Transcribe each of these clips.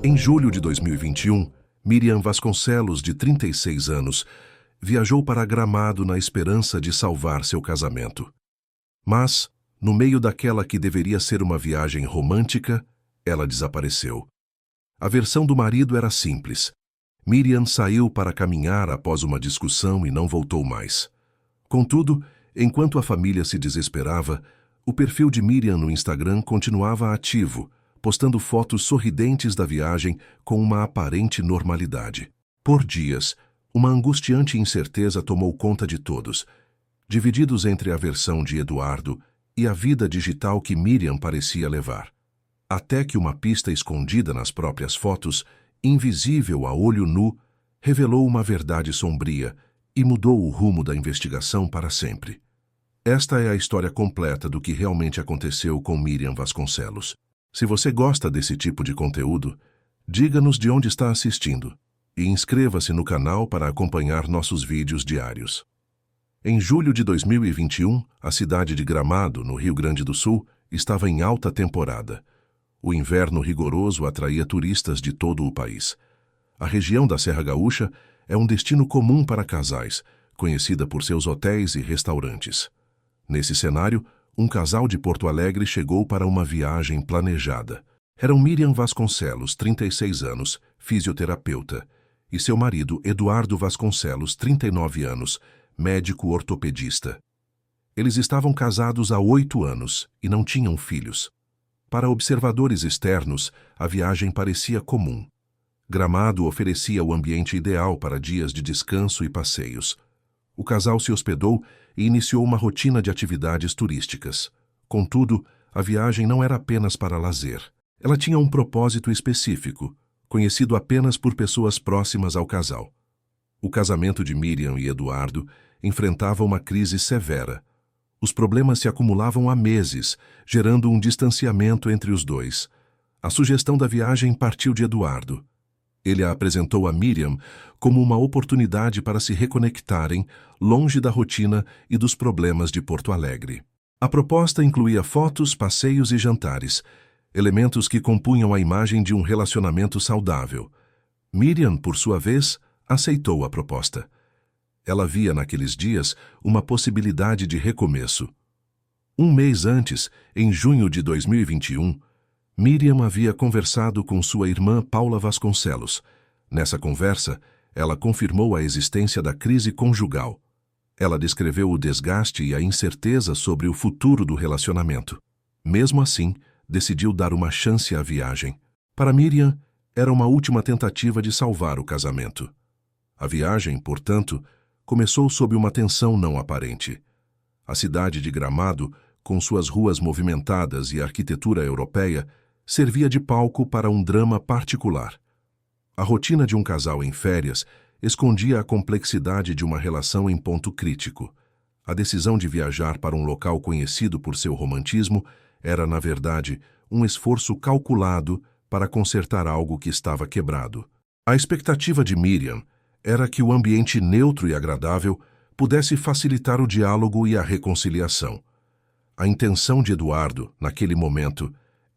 Em julho de 2021, Miriam Vasconcelos, de 36 anos, viajou para Gramado na esperança de salvar seu casamento. Mas, no meio daquela que deveria ser uma viagem romântica, ela desapareceu. A versão do marido era simples. Miriam saiu para caminhar após uma discussão e não voltou mais. Contudo, enquanto a família se desesperava, o perfil de Miriam no Instagram continuava ativo, postando fotos sorridentes da viagem com uma aparente normalidade. Por dias, uma angustiante incerteza tomou conta de todos, divididos entre a versão de Eduardo e a vida digital que Miriam parecia levar. Até que uma pista escondida nas próprias fotos, invisível a olho nu, revelou uma verdade sombria e mudou o rumo da investigação para sempre. Esta é a história completa do que realmente aconteceu com Miriam Vasconcelos. Se você gosta desse tipo de conteúdo, diga-nos de onde está assistindo e inscreva-se no canal para acompanhar nossos vídeos diários. Em julho de 2021, a cidade de Gramado, no Rio Grande do Sul, estava em alta temporada. O inverno rigoroso atraía turistas de todo o país. A região da Serra Gaúcha é um destino comum para casais, conhecida por seus hotéis e restaurantes. Nesse cenário, um casal de Porto Alegre chegou para uma viagem planejada. Eram Miriam Vasconcelos, 36 anos, fisioterapeuta, e seu marido, Eduardo Vasconcelos, 39 anos, médico ortopedista. Eles estavam casados há 8 anos e não tinham filhos. Para observadores externos, a viagem parecia comum. Gramado oferecia o ambiente ideal para dias de descanso e passeios. O casal se hospedou e iniciou uma rotina de atividades turísticas. Contudo, a viagem não era apenas para lazer. Ela tinha um propósito específico, conhecido apenas por pessoas próximas ao casal. O casamento de Miriam e Eduardo enfrentava uma crise severa. Os problemas se acumulavam há meses, gerando um distanciamento entre os dois. A sugestão da viagem partiu de Eduardo. Ele a apresentou a Miriam como uma oportunidade para se reconectarem, longe da rotina e dos problemas de Porto Alegre. A proposta incluía fotos, passeios e jantares, elementos que compunham a imagem de um relacionamento saudável. Miriam, por sua vez, aceitou a proposta. Ela via naqueles dias uma possibilidade de recomeço. Um mês antes, em junho de 2021, Miriam havia conversado com sua irmã Paula Vasconcelos. Nessa conversa, ela confirmou a existência da crise conjugal. Ela descreveu o desgaste e a incerteza sobre o futuro do relacionamento. Mesmo assim, decidiu dar uma chance à viagem. Para Miriam, era uma última tentativa de salvar o casamento. A viagem, portanto, começou sob uma tensão não aparente. A cidade de Gramado, com suas ruas movimentadas e arquitetura europeia, servia de palco para um drama particular. A rotina de um casal em férias escondia a complexidade de uma relação em ponto crítico. A decisão de viajar para um local conhecido por seu romantismo era, na verdade, um esforço calculado para consertar algo que estava quebrado. A expectativa de Miriam era que o ambiente neutro e agradável pudesse facilitar o diálogo e a reconciliação. A intenção de Eduardo, naquele momento,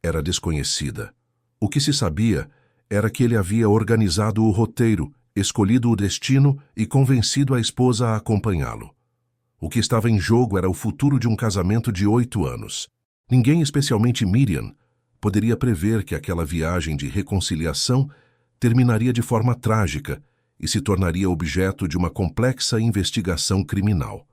era desconhecida. O que se sabia era que ele havia organizado o roteiro, escolhido o destino e convencido a esposa a acompanhá-lo. O que estava em jogo era o futuro de um casamento de 8 anos. Ninguém, especialmente Miriam, poderia prever que aquela viagem de reconciliação terminaria de forma trágica e se tornaria objeto de uma complexa investigação criminal.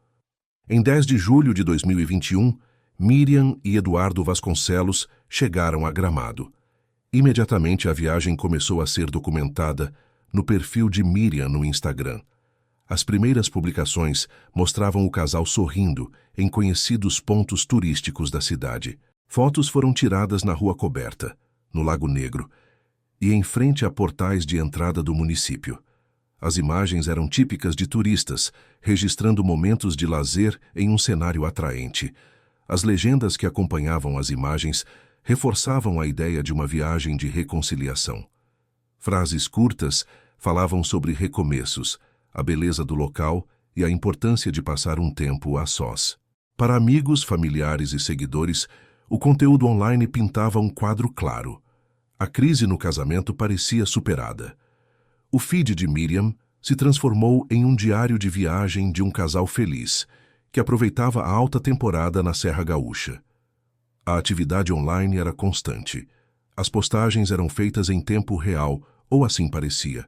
Em 10 de julho de 2021, Miriam e Eduardo Vasconcelos chegaram a Gramado. Imediatamente a viagem começou a ser documentada no perfil de Miriam no Instagram. As primeiras publicações mostravam o casal sorrindo em conhecidos pontos turísticos da cidade. Fotos foram tiradas na Rua Coberta, no Lago Negro, e em frente a portais de entrada do município. As imagens eram típicas de turistas, registrando momentos de lazer em um cenário atraente. As legendas que acompanhavam as imagens reforçavam a ideia de uma viagem de reconciliação. Frases curtas falavam sobre recomeços, a beleza do local e a importância de passar um tempo a sós. Para amigos, familiares e seguidores, o conteúdo online pintava um quadro claro. A crise no casamento parecia superada. O feed de Miriam se transformou em um diário de viagem de um casal feliz, que aproveitava a alta temporada na Serra Gaúcha. A atividade online era constante. As postagens eram feitas em tempo real, ou assim parecia.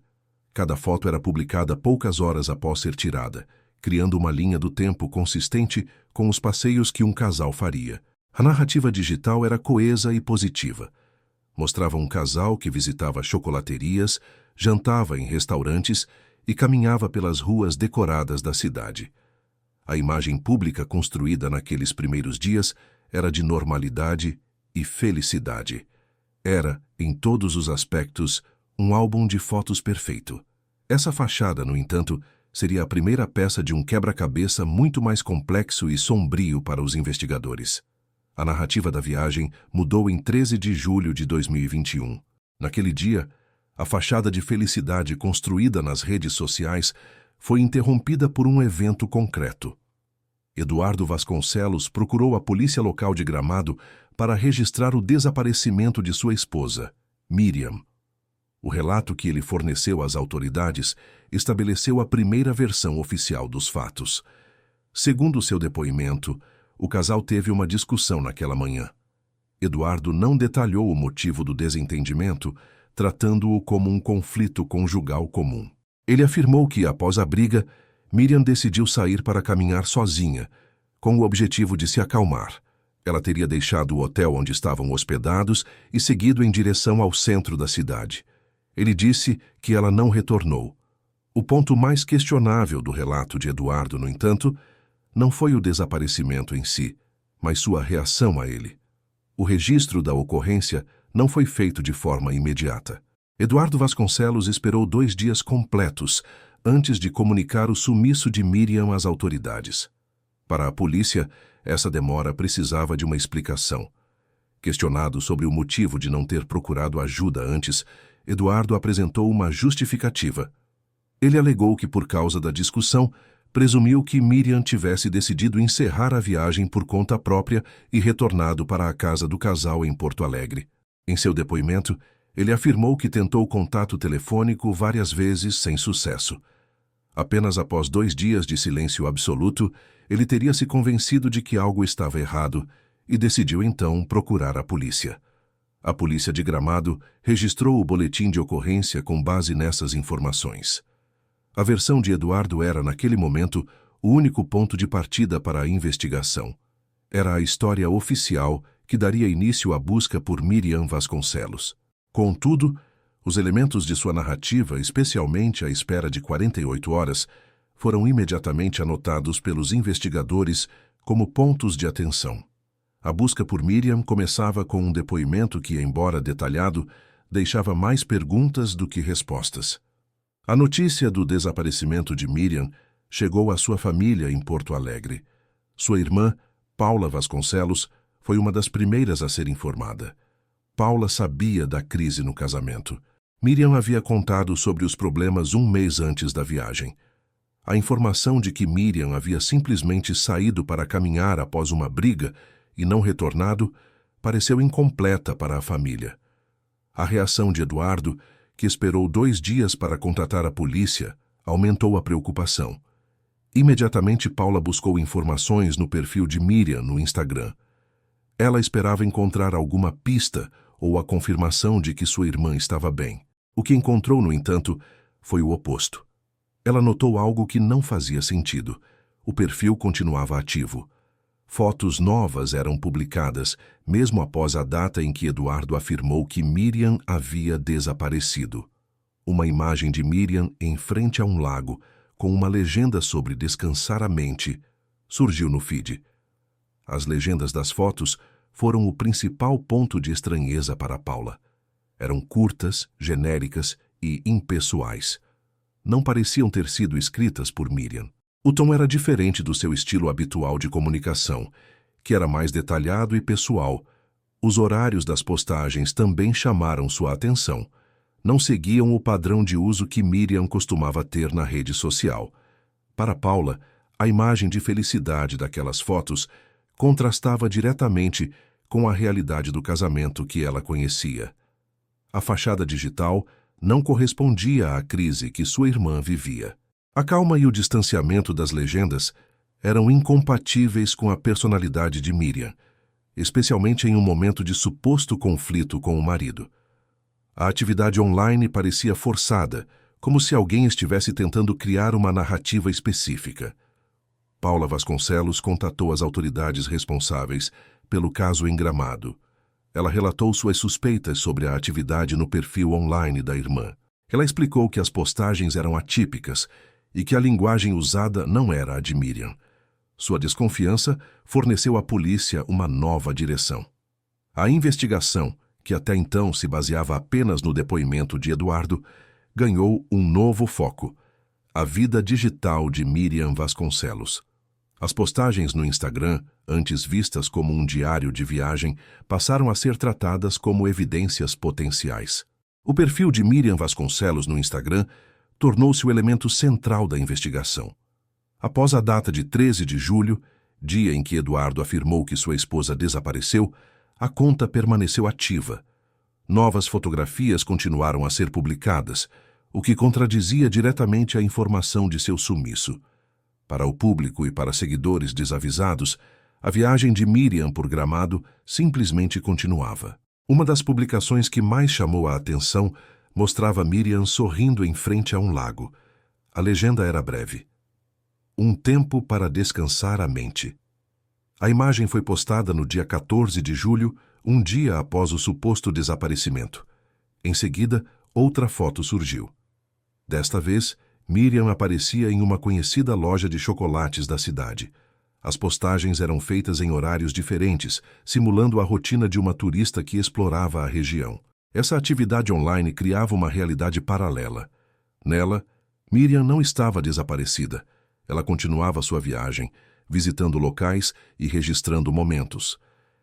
Cada foto era publicada poucas horas após ser tirada, criando uma linha do tempo consistente com os passeios que um casal faria. A narrativa digital era coesa e positiva. Mostrava um casal que visitava chocolaterias, jantava em restaurantes e caminhava pelas ruas decoradas da cidade. A imagem pública construída naqueles primeiros dias era de normalidade e felicidade. Era, em todos os aspectos, um álbum de fotos perfeito. Essa fachada, no entanto, seria a primeira peça de um quebra-cabeça muito mais complexo e sombrio para os investigadores. A narrativa da viagem mudou em 13 de julho de 2021. Naquele dia, a fachada de felicidade construída nas redes sociais foi interrompida por um evento concreto. Eduardo Vasconcelos procurou a polícia local de Gramado para registrar o desaparecimento de sua esposa, Miriam. O relato que ele forneceu às autoridades estabeleceu a primeira versão oficial dos fatos. Segundo seu depoimento, o casal teve uma discussão naquela manhã. Eduardo não detalhou o motivo do desentendimento, tratando-o como um conflito conjugal comum. Ele afirmou que, após a briga, Miriam decidiu sair para caminhar sozinha, com o objetivo de se acalmar. Ela teria deixado o hotel onde estavam hospedados e seguido em direção ao centro da cidade. Ele disse que ela não retornou. O ponto mais questionável do relato de Eduardo, no entanto, não foi o desaparecimento em si, mas sua reação a ele. O registro da ocorrência não foi feito de forma imediata. Eduardo Vasconcelos esperou 2 dias completos antes de comunicar o sumiço de Miriam às autoridades. Para a polícia, essa demora precisava de uma explicação. Questionado sobre o motivo de não ter procurado ajuda antes, Eduardo apresentou uma justificativa. Ele alegou que, por causa da discussão, presumiu que Miriam tivesse decidido encerrar a viagem por conta própria e retornado para a casa do casal em Porto Alegre. Em seu depoimento, ele afirmou que tentou contato telefônico várias vezes sem sucesso. Apenas após 2 dias de silêncio absoluto, ele teria se convencido de que algo estava errado e decidiu então procurar a polícia. A polícia de Gramado registrou o boletim de ocorrência com base nessas informações. A versão de Eduardo era, naquele momento, o único ponto de partida para a investigação. Era a história oficial que daria início à busca por Miriam Vasconcelos. Contudo, os elementos de sua narrativa, especialmente à espera de 48 horas, foram imediatamente anotados pelos investigadores como pontos de atenção. A busca por Miriam começava com um depoimento que, embora detalhado, deixava mais perguntas do que respostas. A notícia do desaparecimento de Miriam chegou à sua família em Porto Alegre. Sua irmã, Paula Vasconcelos, foi uma das primeiras a ser informada. Paula sabia da crise no casamento. Miriam havia contado sobre os problemas 1 mês antes da viagem. A informação de que Miriam havia simplesmente saído para caminhar após uma briga e não retornado pareceu incompleta para a família. A reação de Eduardo, que esperou 2 dias para contatar a polícia, aumentou a preocupação. Imediatamente, Paula buscou informações no perfil de Miriam no Instagram. Ela esperava encontrar alguma pista ou a confirmação de que sua irmã estava bem. O que encontrou, no entanto, foi o oposto. Ela notou algo que não fazia sentido. O perfil continuava ativo. Fotos novas eram publicadas, mesmo após a data em que Eduardo afirmou que Miriam havia desaparecido. Uma imagem de Miriam em frente a um lago, com uma legenda sobre descansar a mente, surgiu no feed. As legendas das fotos foram o principal ponto de estranheza para Paula. Eram curtas, genéricas e impessoais. Não pareciam ter sido escritas por Miriam. O tom era diferente do seu estilo habitual de comunicação, que era mais detalhado e pessoal. Os horários das postagens também chamaram sua atenção. Não seguiam o padrão de uso que Miriam costumava ter na rede social. Para Paula, a imagem de felicidade daquelas fotos contrastava diretamente com a realidade do casamento que ela conhecia. A fachada digital não correspondia à crise que sua irmã vivia. A calma e o distanciamento das legendas eram incompatíveis com a personalidade de Miriam, especialmente em um momento de suposto conflito com o marido. A atividade online parecia forçada, como se alguém estivesse tentando criar uma narrativa específica. Paula Vasconcelos contatou as autoridades responsáveis pelo caso em Gramado. Ela relatou suas suspeitas sobre a atividade no perfil online da irmã. Ela explicou que as postagens eram atípicas e que a linguagem usada não era a de Miriam. Sua desconfiança forneceu à polícia uma nova direção. A investigação, que até então se baseava apenas no depoimento de Eduardo, ganhou um novo foco: a vida digital de Miriam Vasconcelos. As postagens no Instagram, antes vistas como um diário de viagem, passaram a ser tratadas como evidências potenciais. O perfil de Miriam Vasconcelos no Instagram tornou-se o elemento central da investigação. Após a data de 13 de julho, dia em que Eduardo afirmou que sua esposa desapareceu, a conta permaneceu ativa. Novas fotografias continuaram a ser publicadas, o que contradizia diretamente a informação de seu sumiço. Para o público e para seguidores desavisados, a viagem de Miriam por Gramado simplesmente continuava. Uma das publicações que mais chamou a atenção mostrava Miriam sorrindo em frente a um lago. A legenda era breve: um tempo para descansar a mente. A imagem foi postada no dia 14 de julho, um dia após o suposto desaparecimento. Em seguida, outra foto surgiu. Desta vez, Miriam aparecia em uma conhecida loja de chocolates da cidade. As postagens eram feitas em horários diferentes, simulando a rotina de uma turista que explorava a região. Essa atividade online criava uma realidade paralela. Nela, Miriam não estava desaparecida. Ela continuava sua viagem, visitando locais e registrando momentos.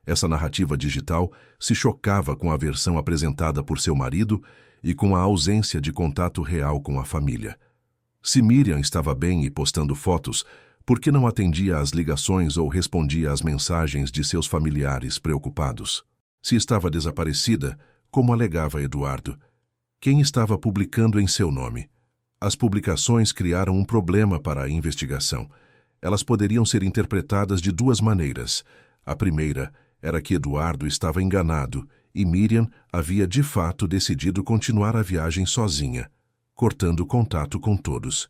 Essa narrativa digital se chocava com a versão apresentada por seu marido e com a ausência de contato real com a família. Se Miriam estava bem e postando fotos, por que não atendia às ligações ou respondia às mensagens de seus familiares preocupados? Se estava desaparecida, como alegava Eduardo, quem estava publicando em seu nome? As publicações criaram um problema para a investigação. Elas poderiam ser interpretadas de duas maneiras. A primeira era que Eduardo estava enganado e Miriam havia de fato decidido continuar a viagem sozinha, cortando contato com todos.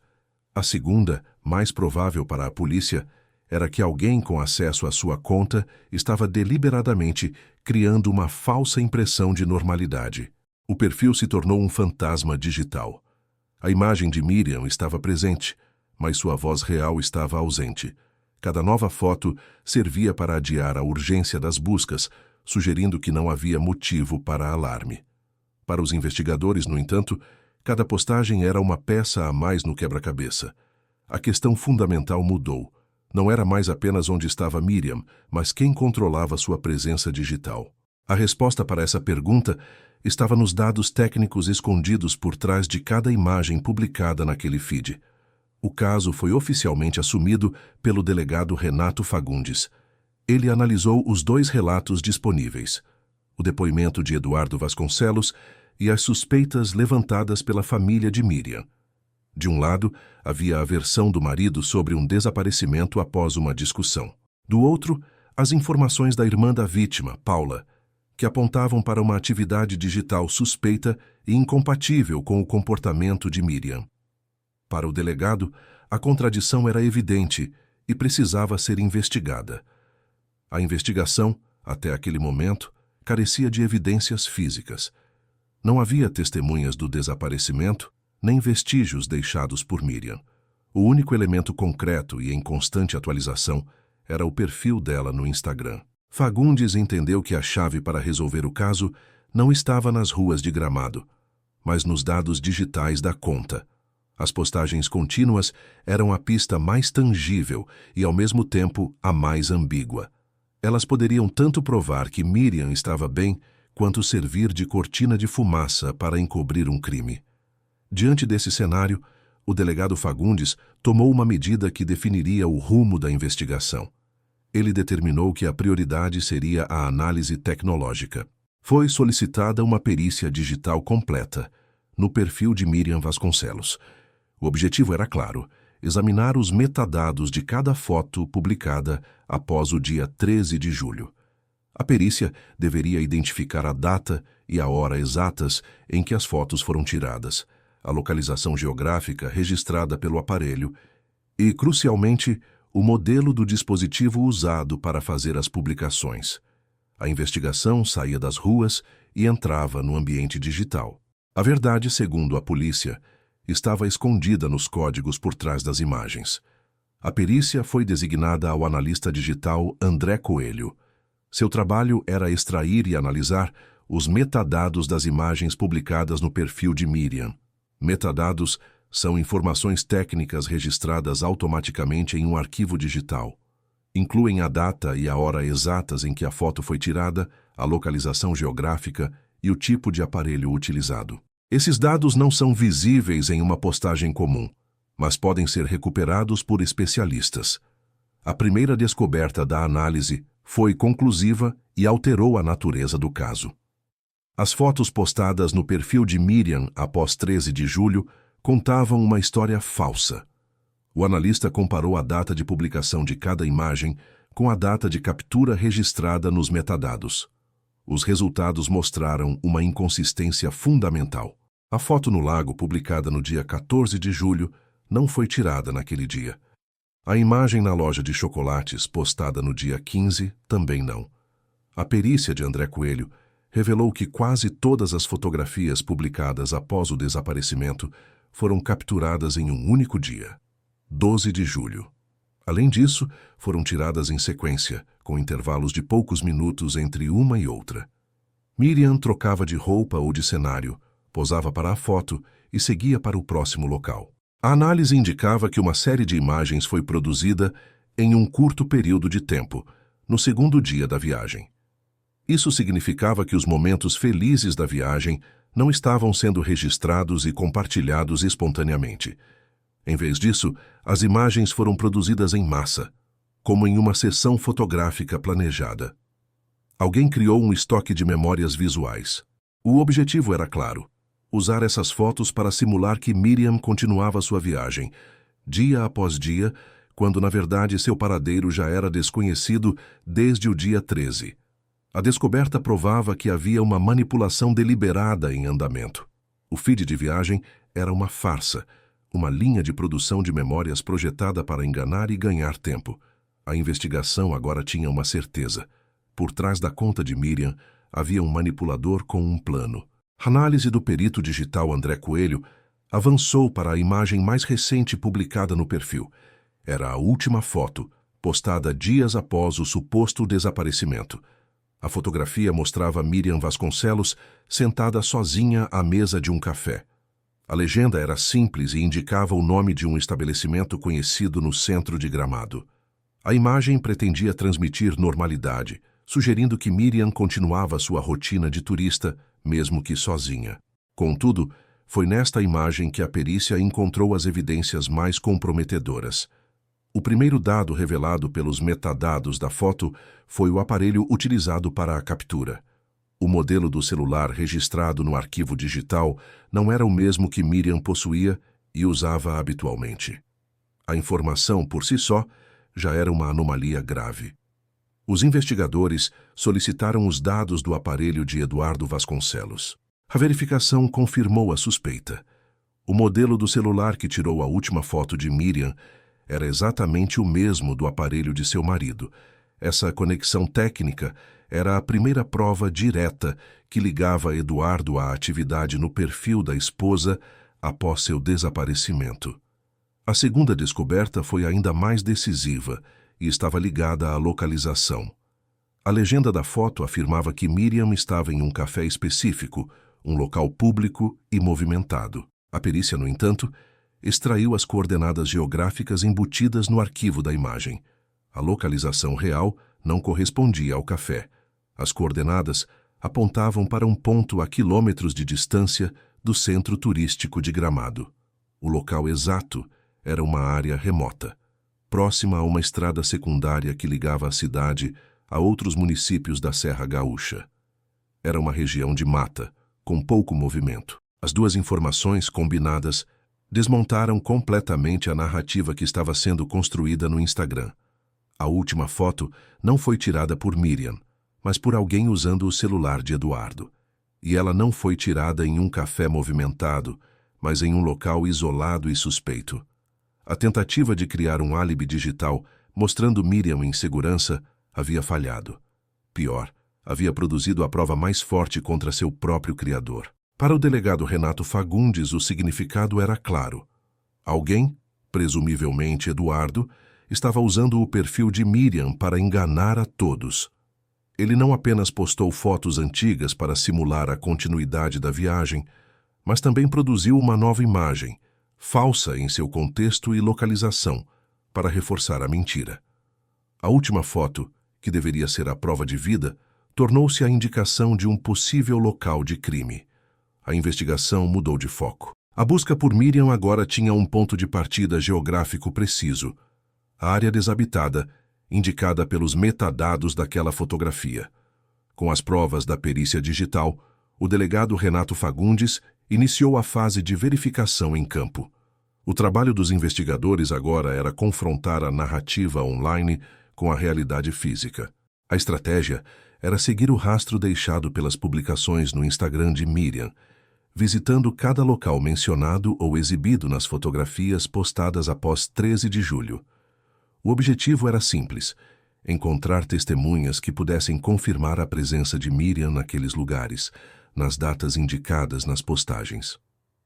A segunda, mais provável para a polícia, era que alguém com acesso à sua conta estava deliberadamente criando uma falsa impressão de normalidade. O perfil se tornou um fantasma digital. A imagem de Miriam estava presente, mas sua voz real estava ausente. Cada nova foto servia para adiar a urgência das buscas, sugerindo que não havia motivo para alarme. Para os investigadores, no entanto, cada postagem era uma peça a mais no quebra-cabeça. A questão fundamental mudou. Não era mais apenas onde estava Miriam, mas quem controlava sua presença digital. A resposta para essa pergunta estava nos dados técnicos escondidos por trás de cada imagem publicada naquele feed. O caso foi oficialmente assumido pelo delegado Renato Fagundes. Ele analisou os dois relatos disponíveis: o depoimento de Eduardo Vasconcelos e as suspeitas levantadas pela família de Miriam. De um lado, havia a versão do marido sobre um desaparecimento após uma discussão. Do outro, as informações da irmã da vítima, Paula, que apontavam para uma atividade digital suspeita e incompatível com o comportamento de Miriam. Para o delegado, a contradição era evidente e precisava ser investigada. A investigação, até aquele momento, carecia de evidências físicas. Não havia testemunhas do desaparecimento, nem vestígios deixados por Miriam. O único elemento concreto e em constante atualização era o perfil dela no Instagram. Fagundes entendeu que a chave para resolver o caso não estava nas ruas de Gramado, mas nos dados digitais da conta. As postagens contínuas eram a pista mais tangível e, ao mesmo tempo, a mais ambígua. Elas poderiam tanto provar que Miriam estava bem, quanto servir de cortina de fumaça para encobrir um crime. Diante desse cenário, o delegado Fagundes tomou uma medida que definiria o rumo da investigação. Ele determinou que a prioridade seria a análise tecnológica. Foi solicitada uma perícia digital completa no perfil de Miriam Vasconcelos. O objetivo era claro: examinar os metadados de cada foto publicada após o dia 13 de julho. A perícia deveria identificar a data e a hora exatas em que as fotos foram tiradas, a localização geográfica registrada pelo aparelho e, crucialmente, o modelo do dispositivo usado para fazer as publicações. A investigação saía das ruas e entrava no ambiente digital. A verdade, segundo a polícia, estava escondida nos códigos por trás das imagens. A perícia foi designada ao analista digital André Coelho. Seu trabalho era extrair e analisar os metadados das imagens publicadas no perfil de Miriam. Metadados são informações técnicas registradas automaticamente em um arquivo digital. Incluem a data e a hora exatas em que a foto foi tirada, a localização geográfica e o tipo de aparelho utilizado. Esses dados não são visíveis em uma postagem comum, mas podem ser recuperados por especialistas. A primeira descoberta da análise foi conclusiva e alterou a natureza do caso. As fotos postadas no perfil de Miriam após 13 de julho contavam uma história falsa. O analista comparou a data de publicação de cada imagem com a data de captura registrada nos metadados. Os resultados mostraram uma inconsistência fundamental. A foto no lago, publicada no dia 14 de julho, não foi tirada naquele dia. A imagem na loja de chocolates, postada no dia 15, também não. A perícia de André Coelho revelou que quase todas as fotografias publicadas após o desaparecimento foram capturadas em um único dia, 12 de julho. Além disso, foram tiradas em sequência, com intervalos de poucos minutos entre uma e outra. Miriam trocava de roupa ou de cenário, posava para a foto e seguia para o próximo local. A análise indicava que uma série de imagens foi produzida em um curto período de tempo, no segundo dia da viagem. Isso significava que os momentos felizes da viagem não estavam sendo registrados e compartilhados espontaneamente. Em vez disso, as imagens foram produzidas em massa, como em uma sessão fotográfica planejada. Alguém criou um estoque de memórias visuais. O objetivo era claro: usar essas fotos para simular que Miriam continuava sua viagem, dia após dia, quando na verdade seu paradeiro já era desconhecido desde o dia 13. A descoberta provava que havia uma manipulação deliberada em andamento. O feed de viagem era uma farsa, uma linha de produção de memórias projetada para enganar e ganhar tempo. A investigação agora tinha uma certeza: por trás da conta de Miriam havia um manipulador com um plano. A análise do perito digital André Coelho avançou para a imagem mais recente publicada no perfil. Era a última foto, postada dias após o suposto desaparecimento. A fotografia mostrava Miriam Vasconcelos sentada sozinha à mesa de um café. A legenda era simples e indicava o nome de um estabelecimento conhecido no centro de Gramado. A imagem pretendia transmitir normalidade, sugerindo que Miriam continuava sua rotina de turista, mesmo que sozinha. Contudo, foi nesta imagem que a perícia encontrou as evidências mais comprometedoras. O primeiro dado revelado pelos metadados da foto foi o aparelho utilizado para a captura. O modelo do celular registrado no arquivo digital não era o mesmo que Miriam possuía e usava habitualmente. A informação, por si só, já era uma anomalia grave. Os investigadores solicitaram os dados do aparelho de Eduardo Vasconcelos. A verificação confirmou a suspeita. O modelo do celular que tirou a última foto de Miriam era exatamente o mesmo do aparelho de seu marido. Essa conexão técnica era a primeira prova direta que ligava Eduardo à atividade no perfil da esposa após seu desaparecimento. A segunda descoberta foi ainda mais decisiva e estava ligada à localização. A legenda da foto afirmava que Miriam estava em um café específico, um local público e movimentado. A perícia, no entanto, extraiu as coordenadas geográficas embutidas no arquivo da imagem. A localização real não correspondia ao café. As coordenadas apontavam para um ponto a quilômetros de distância do centro turístico de Gramado. O local exato era uma área remota, próxima a uma estrada secundária que ligava a cidade a outros municípios da Serra Gaúcha. Era uma região de mata, com pouco movimento. As duas informações combinadas desmontaram completamente a narrativa que estava sendo construída no Instagram. A última foto não foi tirada por Miriam, mas por alguém usando o celular de Eduardo. E ela não foi tirada em um café movimentado, mas em um local isolado e suspeito. A tentativa de criar um álibi digital, mostrando Miriam em segurança, havia falhado. Pior, havia produzido a prova mais forte contra seu próprio criador. Para o delegado Renato Fagundes, o significado era claro. Alguém, presumivelmente Eduardo, estava usando o perfil de Miriam para enganar a todos. Ele não apenas postou fotos antigas para simular a continuidade da viagem, mas também produziu uma nova imagem, falsa em seu contexto e localização, para reforçar a mentira. A última foto, que deveria ser a prova de vida, tornou-se a indicação de um possível local de crime. A investigação mudou de foco. A busca por Miriam agora tinha um ponto de partida geográfico preciso: a área desabitada, indicada pelos metadados daquela fotografia. Com as provas da perícia digital, o delegado Renato Fagundes iniciou a fase de verificação em campo. O trabalho dos investigadores agora era confrontar a narrativa online com a realidade física. A estratégia era seguir o rastro deixado pelas publicações no Instagram de Miriam, visitando cada local mencionado ou exibido nas fotografias postadas após 13 de julho. O objetivo era simples: encontrar testemunhas que pudessem confirmar a presença de Miriam naqueles lugares, nas datas indicadas nas postagens.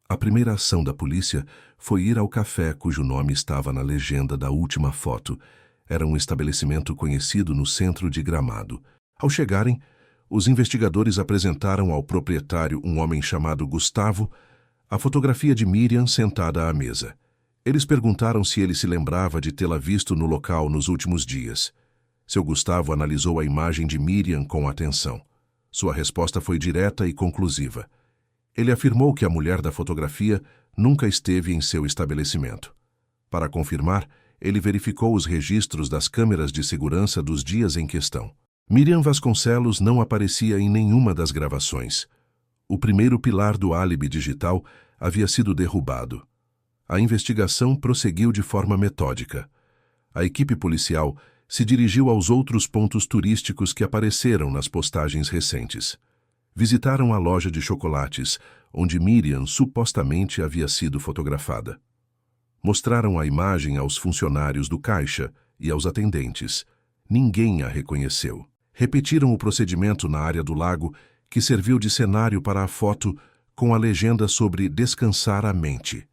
A primeira ação da polícia foi ir ao café cujo nome estava na legenda da última foto. Era um estabelecimento conhecido no centro de Gramado. Ao chegarem, os investigadores apresentaram ao proprietário, um homem chamado Gustavo, a fotografia de Miriam sentada à mesa. Eles perguntaram se ele se lembrava de tê-la visto no local nos últimos dias. Seu Gustavo analisou a imagem de Miriam com atenção. Sua resposta foi direta e conclusiva. Ele afirmou que a mulher da fotografia nunca esteve em seu estabelecimento. Para confirmar, ele verificou os registros das câmeras de segurança dos dias em questão. Miriam Vasconcelos não aparecia em nenhuma das gravações. O primeiro pilar do álibi digital havia sido derrubado. A investigação prosseguiu de forma metódica. A equipe policial se dirigiu aos outros pontos turísticos que apareceram nas postagens recentes. Visitaram a loja de chocolates, onde Miriam supostamente havia sido fotografada. Mostraram a imagem aos funcionários do caixa e aos atendentes. Ninguém a reconheceu. Repetiram o procedimento na área do lago, que serviu de cenário para a foto, com a legenda sobre descansar a mente.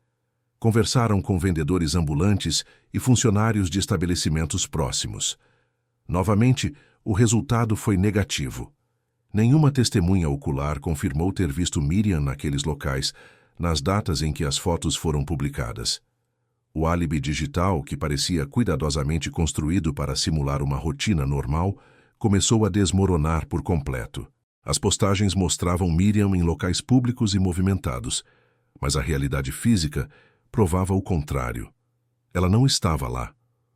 Conversaram com vendedores ambulantes e funcionários de estabelecimentos próximos. Novamente, o resultado foi negativo. Nenhuma testemunha ocular confirmou ter visto Miriam naqueles locais, nas datas em que as fotos foram publicadas. O álibi digital, que parecia cuidadosamente construído para simular uma rotina normal, começou a desmoronar por completo. As postagens mostravam Miriam em locais públicos e movimentados, mas a realidade física provava o contrário. Ela não estava lá.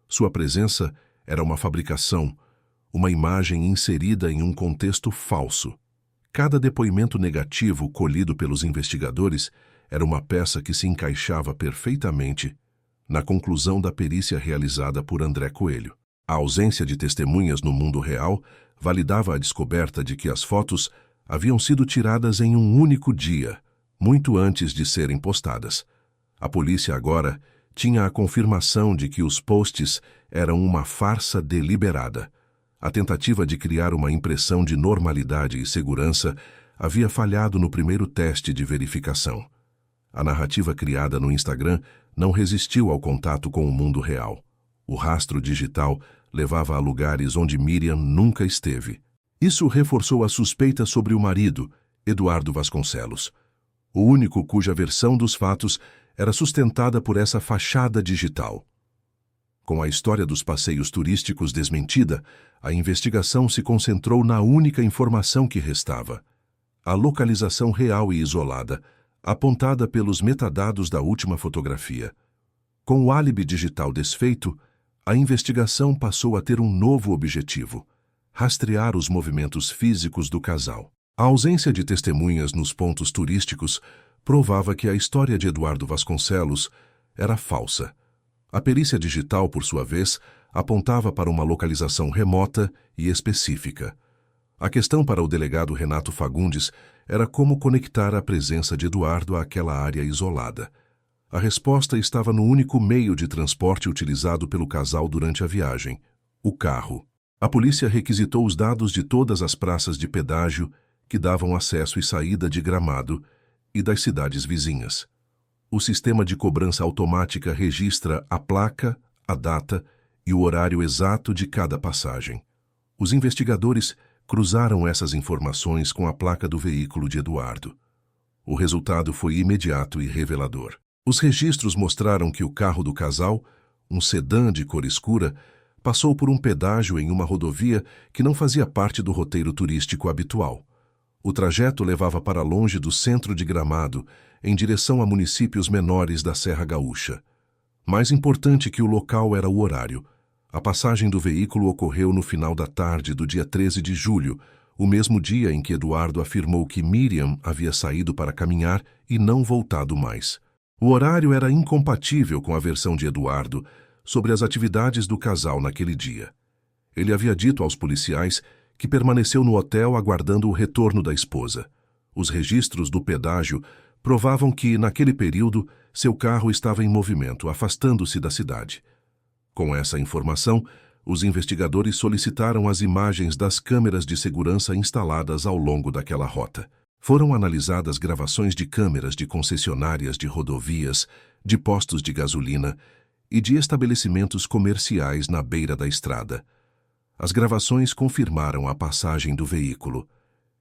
Sua presença era uma fabricação, uma imagem inserida em um contexto falso. Cada depoimento negativo colhido pelos investigadores era uma peça que se encaixava perfeitamente na conclusão da perícia realizada por André Coelho. A ausência de testemunhas no mundo real validava a descoberta de que as fotos haviam sido tiradas em um único dia, muito antes de serem postadas. A polícia agora tinha a confirmação de que os posts eram uma farsa deliberada. A tentativa de criar uma impressão de normalidade e segurança havia falhado no primeiro teste de verificação. A narrativa criada no Instagram não resistiu ao contato com o mundo real. O rastro digital levava a lugares onde Miriam nunca esteve. Isso reforçou a suspeita sobre o marido, Eduardo Vasconcelos, o único cuja versão dos fatos era sustentada por essa fachada digital. Com a história dos passeios turísticos desmentida, a investigação se concentrou na única informação que restava: a localização real e isolada, apontada pelos metadados da última fotografia. Com o álibi digital desfeito, a investigação passou a ter um novo objetivo: rastrear os movimentos físicos do casal. A ausência de testemunhas nos pontos turísticos provava que a história de Eduardo Vasconcelos era falsa. A perícia digital, por sua vez, apontava para uma localização remota e específica. A questão para o delegado Renato Fagundes era como conectar a presença de Eduardo àquela área isolada. A resposta estava no único meio de transporte utilizado pelo casal durante a viagem: o carro. A polícia requisitou os dados de todas as praças de pedágio que davam acesso e saída de Gramado e das cidades vizinhas. O sistema de cobrança automática registra a placa, a data e o horário exato de cada passagem. Os investigadores cruzaram essas informações com a placa do veículo de Eduardo. O resultado foi imediato e revelador. Os registros mostraram que o carro do casal, um sedã de cor escura, passou por um pedágio em uma rodovia que não fazia parte do roteiro turístico habitual. O trajeto levava para longe do centro de Gramado, em direção a municípios menores da Serra Gaúcha. Mais importante que o local era o horário. A passagem do veículo ocorreu no final da tarde do dia 13 de julho, o mesmo dia em que Eduardo afirmou que Miriam havia saído para caminhar e não voltado mais. O horário era incompatível com a versão de Eduardo sobre as atividades do casal naquele dia. Ele havia dito aos policiais que permaneceu no hotel aguardando o retorno da esposa. Os registros do pedágio provavam que, naquele período, seu carro estava em movimento, afastando-se da cidade. Com essa informação, os investigadores solicitaram as imagens das câmeras de segurança instaladas ao longo daquela rota. Foram analisadas gravações de câmeras de concessionárias de rodovias, de postos de gasolina e de estabelecimentos comerciais na beira da estrada. As gravações confirmaram a passagem do veículo.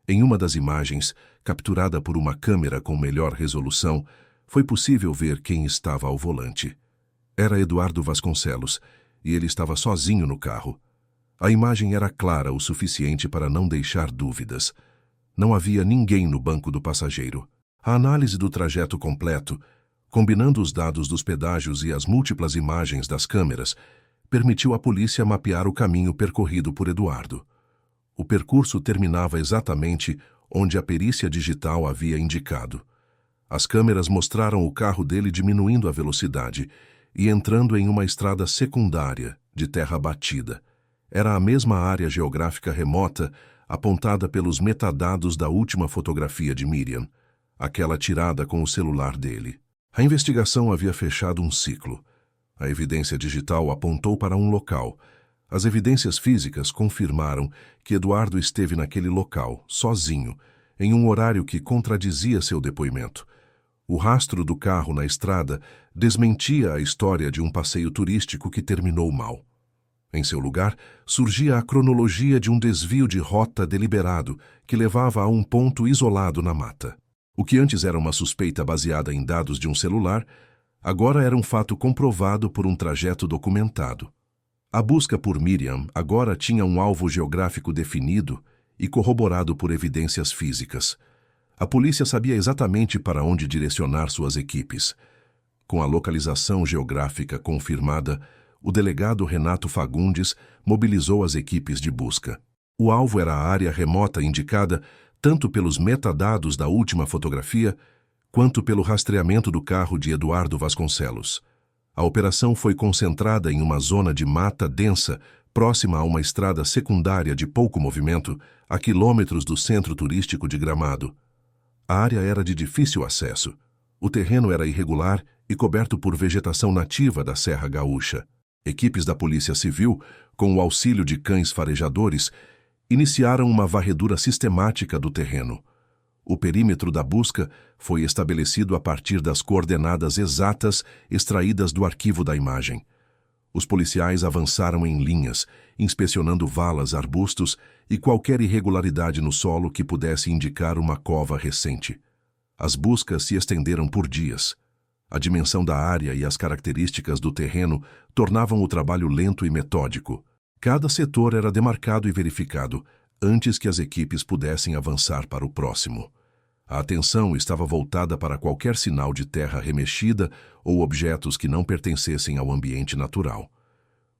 Em uma das imagens, capturada por uma câmera com melhor resolução, foi possível ver quem estava ao volante. Era Eduardo Vasconcelos, e ele estava sozinho no carro. A imagem era clara o suficiente para não deixar dúvidas. Não havia ninguém no banco do passageiro. A análise do trajeto completo, combinando os dados dos pedágios e as múltiplas imagens das câmeras, permitiu à polícia mapear o caminho percorrido por Eduardo. O percurso terminava exatamente onde a perícia digital havia indicado. As câmeras mostraram o carro dele diminuindo a velocidade e entrando em uma estrada secundária, de terra batida. Era a mesma área geográfica remota apontada pelos metadados da última fotografia de Miriam, aquela tirada com o celular dele. A investigação havia fechado um ciclo. A evidência digital apontou para um local. As evidências físicas confirmaram que Eduardo esteve naquele local, sozinho, em um horário que contradizia seu depoimento. O rastro do carro na estrada desmentia a história de um passeio turístico que terminou mal. Em seu lugar, surgia a cronologia de um desvio de rota deliberado que levava a um ponto isolado na mata. O que antes era uma suspeita baseada em dados de um celular, agora era um fato comprovado por um trajeto documentado. A busca por Miriam agora tinha um alvo geográfico definido e corroborado por evidências físicas. A polícia sabia exatamente para onde direcionar suas equipes. Com a localização geográfica confirmada, o delegado Renato Fagundes mobilizou as equipes de busca. O alvo era a área remota indicada tanto pelos metadados da última fotografia, quanto pelo rastreamento do carro de Eduardo Vasconcelos. A operação foi concentrada em uma zona de mata densa, próxima a uma estrada secundária de pouco movimento, a quilômetros do centro turístico de Gramado. A área era de difícil acesso. O terreno era irregular e coberto por vegetação nativa da Serra Gaúcha. Equipes da Polícia Civil, com o auxílio de cães farejadores, iniciaram uma varredura sistemática do terreno. O perímetro da busca foi estabelecido a partir das coordenadas exatas extraídas do arquivo da imagem. Os policiais avançaram em linhas, inspecionando valas, arbustos e qualquer irregularidade no solo que pudesse indicar uma cova recente. As buscas se estenderam por dias. A dimensão da área e as características do terreno tornavam o trabalho lento e metódico. Cada setor era demarcado e verificado antes que as equipes pudessem avançar para o próximo. A atenção estava voltada para qualquer sinal de terra remexida ou objetos que não pertencessem ao ambiente natural.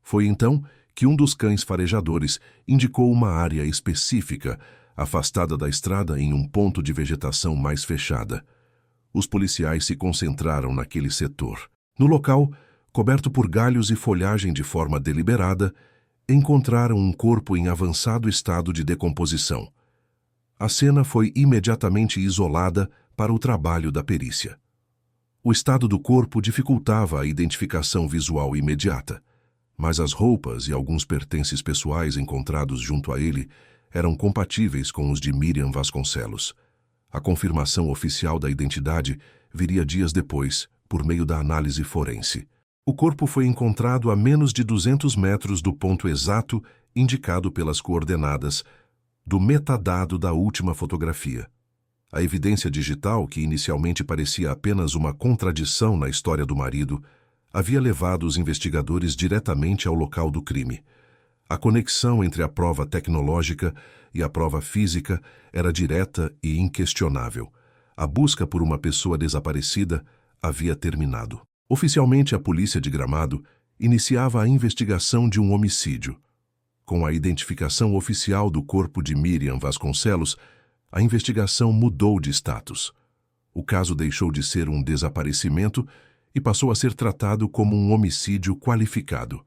Foi então que um dos cães farejadores indicou uma área específica, afastada da estrada em um ponto de vegetação mais fechada. Os policiais se concentraram naquele setor. No local, coberto por galhos e folhagem de forma deliberada, encontraram um corpo em avançado estado de decomposição. A cena foi imediatamente isolada para o trabalho da perícia. O estado do corpo dificultava a identificação visual imediata, mas as roupas e alguns pertences pessoais encontrados junto a ele eram compatíveis com os de Miriam Vasconcelos. A confirmação oficial da identidade viria dias depois, por meio da análise forense. O corpo foi encontrado a menos de 200 metros do ponto exato indicado pelas coordenadas do metadado da última fotografia. A evidência digital, que inicialmente parecia apenas uma contradição na história do marido, havia levado os investigadores diretamente ao local do crime. A conexão entre a prova tecnológica e a prova física era direta e inquestionável. A busca por uma pessoa desaparecida havia terminado. Oficialmente, a polícia de Gramado iniciava a investigação de um homicídio. Com a identificação oficial do corpo de Miriam Vasconcelos, a investigação mudou de status. O caso deixou de ser um desaparecimento e passou a ser tratado como um homicídio qualificado.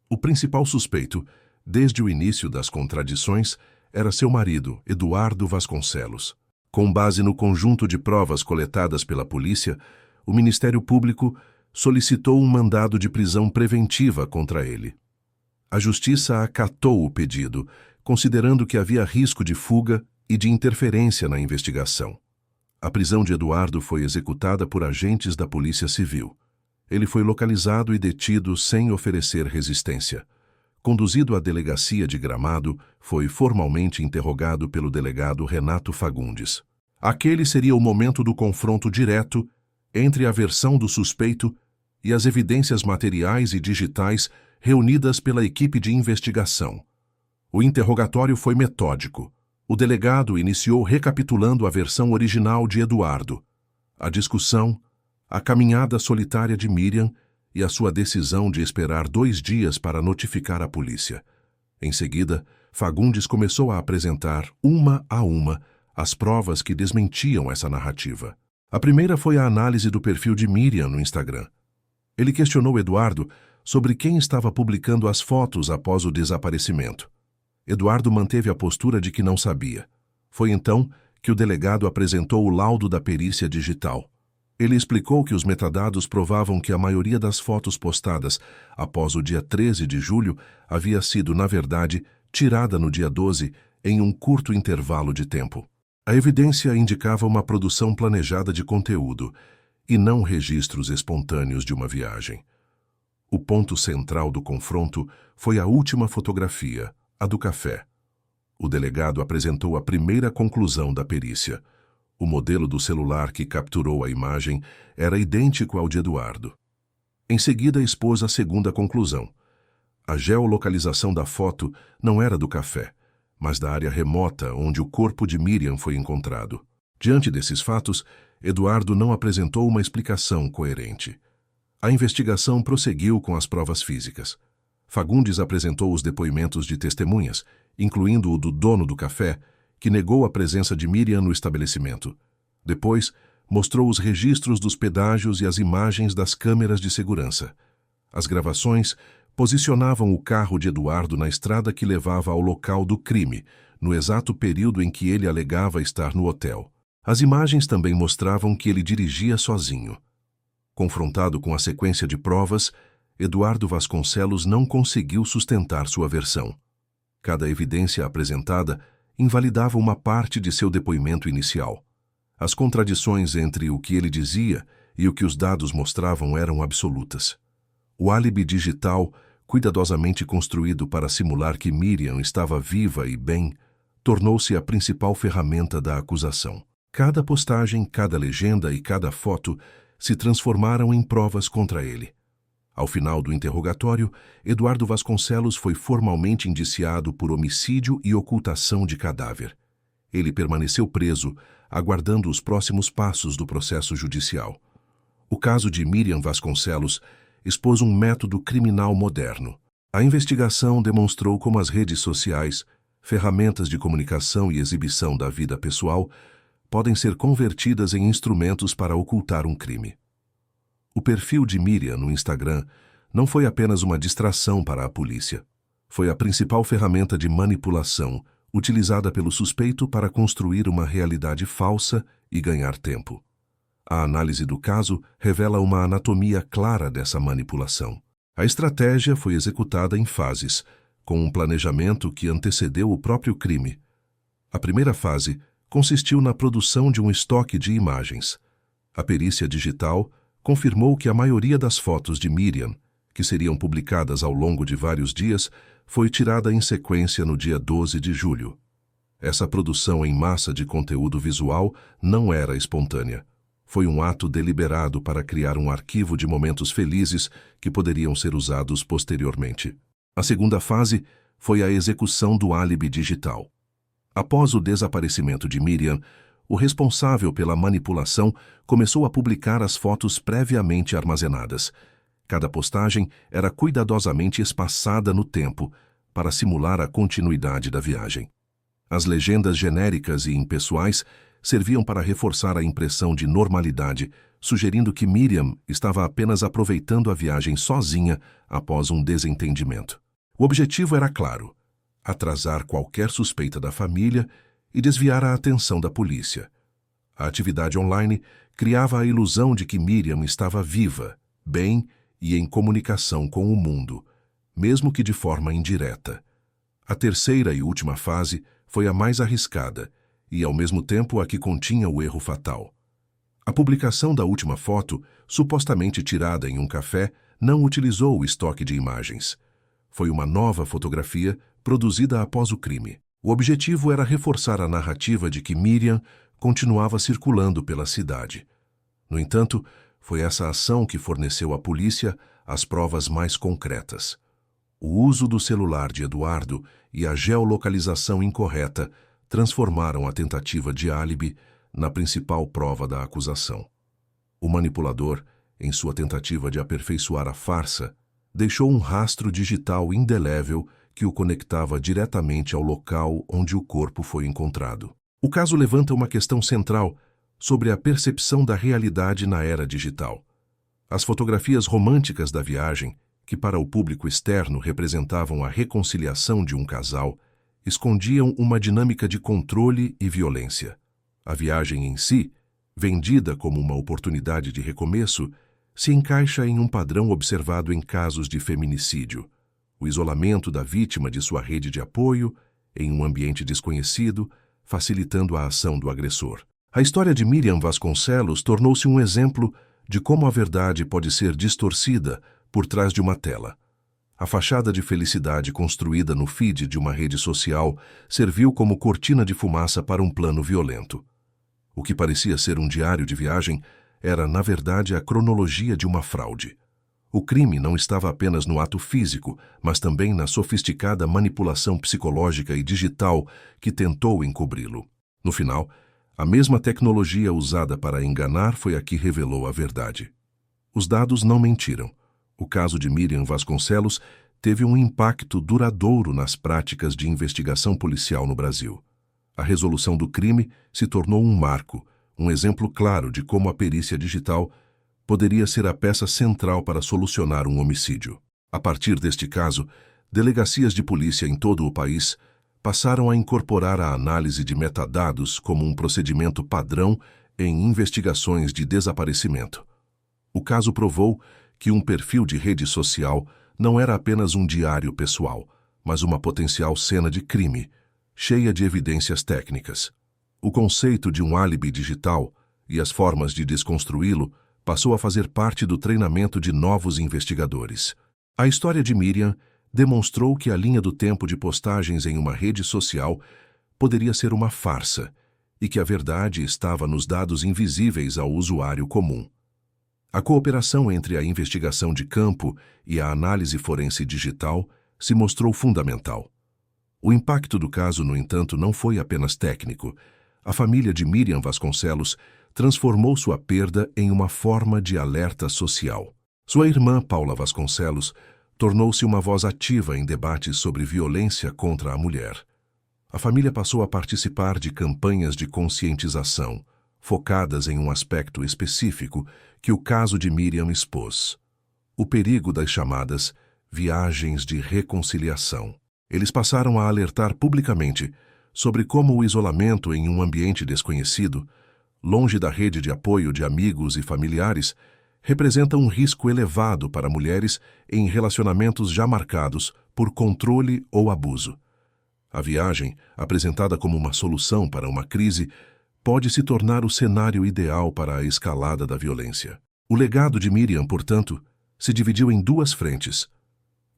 O principal suspeito, desde o início das contradições, era seu marido, Eduardo Vasconcelos. Com base no conjunto de provas coletadas pela polícia, o Ministério Público solicitou um mandado de prisão preventiva contra ele. A Justiça acatou o pedido, considerando que havia risco de fuga e de interferência na investigação. A prisão de Eduardo foi executada por agentes da Polícia Civil. Ele foi localizado e detido sem oferecer resistência. Conduzido à delegacia de Gramado, foi formalmente interrogado pelo delegado Renato Fagundes. Aquele seria o momento do confronto direto entre a versão do suspeito e as evidências materiais e digitais reunidas pela equipe de investigação. O interrogatório foi metódico. O delegado iniciou recapitulando a versão original de Eduardo, a discussão, a caminhada solitária de Miriam e a sua decisão de esperar 2 dias para notificar a polícia. Em seguida, Fagundes começou a apresentar, uma a uma, as provas que desmentiam essa narrativa. A primeira foi a análise do perfil de Miriam no Instagram. Ele questionou Eduardo sobre quem estava publicando as fotos após o desaparecimento. Eduardo manteve a postura de que não sabia. Foi então que o delegado apresentou o laudo da perícia digital. Ele explicou que os metadados provavam que a maioria das fotos postadas após o dia 13 de julho havia sido, na verdade, tirada no dia 12 em um curto intervalo de tempo. A evidência indicava uma produção planejada de conteúdo e não registros espontâneos de uma viagem. O ponto central do confronto foi a última fotografia, a do café. O delegado apresentou a primeira conclusão da perícia. O modelo do celular que capturou a imagem era idêntico ao de Eduardo. Em seguida, expôs a segunda conclusão. A geolocalização da foto não era do café, mas da área remota onde o corpo de Miriam foi encontrado. Diante desses fatos, Eduardo não apresentou uma explicação coerente. A investigação prosseguiu com as provas físicas. Fagundes apresentou os depoimentos de testemunhas, incluindo o do dono do café, que negou a presença de Miriam no estabelecimento. Depois, mostrou os registros dos pedágios e as imagens das câmeras de segurança. As gravações posicionavam o carro de Eduardo na estrada que levava ao local do crime, no exato período em que ele alegava estar no hotel. As imagens também mostravam que ele dirigia sozinho. Confrontado com a sequência de provas, Eduardo Vasconcelos não conseguiu sustentar sua versão. Cada evidência apresentada invalidava uma parte de seu depoimento inicial. As contradições entre o que ele dizia e o que os dados mostravam eram absolutas. O álibi digital, cuidadosamente construído para simular que Miriam estava viva e bem, tornou-se a principal ferramenta da acusação. Cada postagem, cada legenda e cada foto se transformaram em provas contra ele. Ao final do interrogatório, Eduardo Vasconcelos foi formalmente indiciado por homicídio e ocultação de cadáver. Ele permaneceu preso, aguardando os próximos passos do processo judicial. O caso de Miriam Vasconcelos expôs um método criminal moderno. A investigação demonstrou como as redes sociais, ferramentas de comunicação e exibição da vida pessoal podem ser convertidas em instrumentos para ocultar um crime. O perfil de Miriam no Instagram não foi apenas uma distração para a polícia. Foi a principal ferramenta de manipulação utilizada pelo suspeito para construir uma realidade falsa e ganhar tempo. A análise do caso revela uma anatomia clara dessa manipulação. A estratégia foi executada em fases, com um planejamento que antecedeu o próprio crime. A primeira fase consistiu na produção de um estoque de imagens. A perícia digital confirmou que a maioria das fotos de Miriam, que seriam publicadas ao longo de vários dias, foi tirada em sequência no dia 12 de julho. Essa produção em massa de conteúdo visual não era espontânea. Foi um ato deliberado para criar um arquivo de momentos felizes que poderiam ser usados posteriormente. A segunda fase foi a execução do álibi digital. Após o desaparecimento de Miriam, o responsável pela manipulação começou a publicar as fotos previamente armazenadas. Cada postagem era cuidadosamente espaçada no tempo para simular a continuidade da viagem. As legendas genéricas e impessoais serviam para reforçar a impressão de normalidade, sugerindo que Miriam estava apenas aproveitando a viagem sozinha após um desentendimento. O objetivo era claro: atrasar qualquer suspeita da família e desviar a atenção da polícia. A atividade online criava a ilusão de que Miriam estava viva, bem e em comunicação com o mundo, mesmo que de forma indireta. A terceira e última fase foi a mais arriscada e, ao mesmo tempo, a que continha o erro fatal. A publicação da última foto, supostamente tirada em um café, não utilizou o estoque de imagens. Foi uma nova fotografia produzida após o crime. O objetivo era reforçar a narrativa de que Miriam continuava circulando pela cidade. No entanto, foi essa ação que forneceu à polícia as provas mais concretas. O uso do celular de Eduardo e a geolocalização incorreta transformaram a tentativa de álibi na principal prova da acusação. O manipulador, em sua tentativa de aperfeiçoar a farsa, deixou um rastro digital indelével que o conectava diretamente ao local onde o corpo foi encontrado. O caso levanta uma questão central sobre a percepção da realidade na era digital. As fotografias românticas da viagem, que para o público externo representavam a reconciliação de um casal, escondiam uma dinâmica de controle e violência. A viagem em si, vendida como uma oportunidade de recomeço, se encaixa em um padrão observado em casos de feminicídio: o isolamento da vítima de sua rede de apoio, em um ambiente desconhecido, facilitando a ação do agressor. A história de Miriam Vasconcelos tornou-se um exemplo de como a verdade pode ser distorcida por trás de uma tela. A fachada de felicidade construída no feed de uma rede social serviu como cortina de fumaça para um plano violento. O que parecia ser um diário de viagem era, na verdade, a cronologia de uma fraude. O crime não estava apenas no ato físico, mas também na sofisticada manipulação psicológica e digital que tentou encobri-lo. No final, a mesma tecnologia usada para enganar foi a que revelou a verdade. Os dados não mentiram. O caso de Miriam Vasconcelos teve um impacto duradouro nas práticas de investigação policial no Brasil. A resolução do crime se tornou um marco, um exemplo claro de como a perícia digital poderia ser a peça central para solucionar um homicídio. A partir deste caso, delegacias de polícia em todo o país passaram a incorporar a análise de metadados como um procedimento padrão em investigações de desaparecimento. O caso provou que um perfil de rede social não era apenas um diário pessoal, mas uma potencial cena de crime, cheia de evidências técnicas. O conceito de um álibi digital e as formas de desconstruí-lo passou a fazer parte do treinamento de novos investigadores. A história de Miriam demonstrou que a linha do tempo de postagens em uma rede social poderia ser uma farsa e que a verdade estava nos dados invisíveis ao usuário comum. A cooperação entre a investigação de campo e a análise forense digital se mostrou fundamental. O impacto do caso, no entanto, não foi apenas técnico. A família de Miriam Vasconcelos transformou sua perda em uma forma de alerta social. Sua irmã, Paula Vasconcelos, tornou-se uma voz ativa em debates sobre violência contra a mulher. A família passou a participar de campanhas de conscientização, focadas em um aspecto específico que o caso de Miriam expôs: o perigo das chamadas viagens de reconciliação. Eles passaram a alertar publicamente sobre como o isolamento em um ambiente desconhecido, longe da rede de apoio de amigos e familiares, representa um risco elevado para mulheres em relacionamentos já marcados por controle ou abuso. A viagem, apresentada como uma solução para uma crise, pode se tornar o cenário ideal para a escalada da violência. O legado de Miriam, portanto, se dividiu em duas frentes: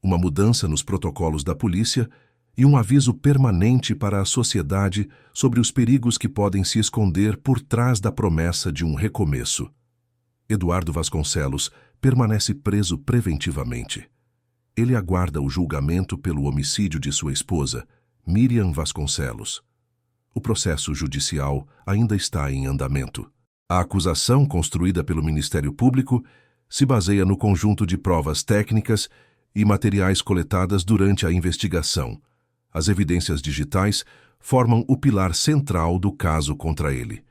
uma mudança nos protocolos da polícia e um aviso permanente para a sociedade sobre os perigos que podem se esconder por trás da promessa de um recomeço. Eduardo Vasconcelos permanece preso preventivamente. Ele aguarda o julgamento pelo homicídio de sua esposa, Miriam Vasconcelos. O processo judicial ainda está em andamento. A acusação construída pelo Ministério Público se baseia no conjunto de provas técnicas e materiais coletadas durante a investigação. As evidências digitais formam o pilar central do caso contra ele.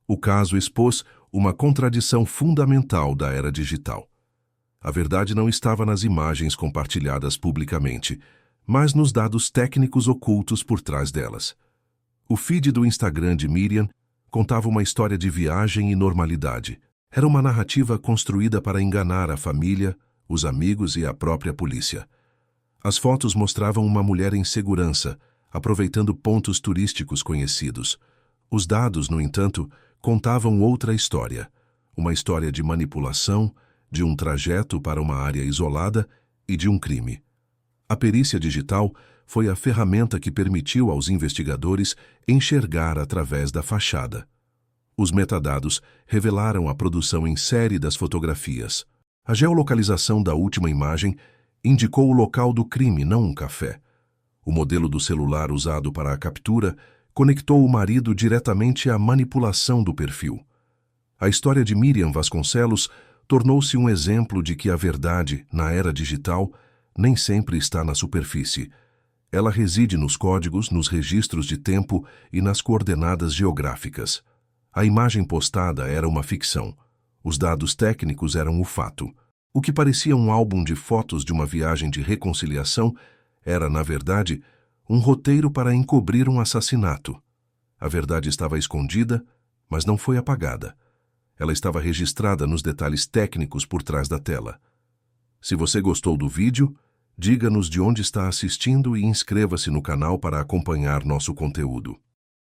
O caso expôs uma contradição fundamental da era digital. A verdade não estava nas imagens compartilhadas publicamente, mas nos dados técnicos ocultos por trás delas. O feed do Instagram de Miriam contava uma história de viagem e normalidade. Era uma narrativa construída para enganar a família, os amigos e a própria polícia. As fotos mostravam uma mulher em segurança, aproveitando pontos turísticos conhecidos. Os dados, no entanto, contavam outra história. Uma história de manipulação, de um trajeto para uma área isolada e de um crime. A perícia digital foi a ferramenta que permitiu aos investigadores enxergar através da fachada. Os metadados revelaram a produção em série das fotografias. A geolocalização da última imagem indicou o local do crime, não um café. O modelo do celular usado para a captura conectou o marido diretamente à manipulação do perfil. A história de Miriam Vasconcelos tornou-se um exemplo de que a verdade, na era digital, nem sempre está na superfície. Ela reside nos códigos, nos registros de tempo e nas coordenadas geográficas. A imagem postada era uma ficção. Os dados técnicos eram o fato. O que parecia um álbum de fotos de uma viagem de reconciliação era, na verdade, um roteiro para encobrir um assassinato. A verdade estava escondida, mas não foi apagada. Ela estava registrada nos detalhes técnicos por trás da tela. Se você gostou do vídeo, diga-nos de onde está assistindo e inscreva-se no canal para acompanhar nosso conteúdo.